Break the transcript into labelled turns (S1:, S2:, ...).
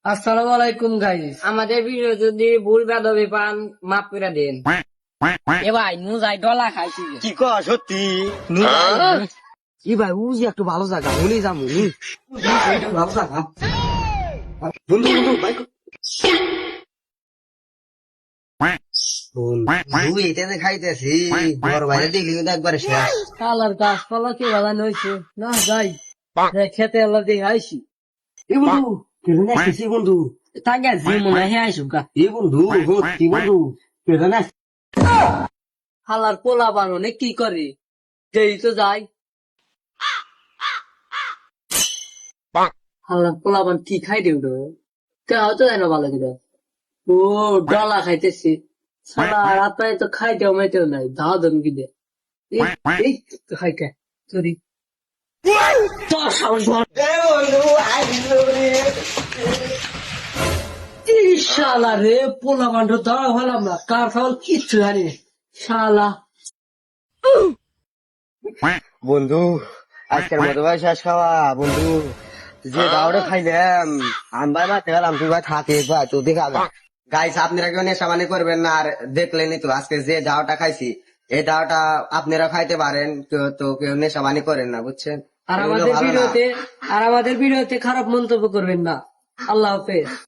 S1: আসসালামু আলাইকুম গাইস, আমাদের ভিডিও যদি ভুল বেদবি পান মাফ করে দেন। এ ভাই নু যাই ডলা খাইছি
S2: কি ক সত্যি
S3: কি ভাই উজি একটু ভালো জায়গা বলি যাবো ভালো জায়গা বন্ধু বন্ধু ভাই বন্ধু এটাতে খাইতেছি বড় ভাই দেখলি কিন্তু একবারে শেষ
S1: কালার গাছপালা কি বাগানো হয়েছে না যাই খেতে আল্লাহ দিয়ে আইসি
S3: এ বন্ধু কেন আসছিস বন্ধু
S1: তাকে জি মনে হয় আইসুক গা
S3: এ বন্ধু কি বন্ধু কেন
S1: হালার পোলা বাননে কি করে যেই তো যাই হালার পোলা বান কি খাই দেব কেউ তো জানো ভালো করে ও ডলা খাইতেছি সারা রাত পায়ে তো খাইতেও মাইতেও নাই দাও ধরুন কি দে এই তো খাইতে সরি তোর সাহস বল শালা রে পোলা বান্ড দাঁড়া হলাম না কার ফাউল কিচ্ছু জানি না। শালা
S2: বন্ধু আজকের মতো ভাই শেষ খাওয়া বন্ধু যে দাওড়ে খাইলাম আমি ভাই মারতে গেলাম তুই ভাই থাকে ভাই তো দেখা গাইস আপনারা কেউ নেশা পানি করবেন না আর দেখলেনি তো আজকে যে দাওটা খাইছি এই দাওটা আপনারা খাইতে পারেন তো কেউ নেশা পানি করেন না বুঝছেন
S1: আর
S2: এগুলো
S1: আমাদের
S2: ভালো না।
S1: ভিডিওতে খারাপ মন্তব্য করবেন না। আল্লাহ হাফেজ।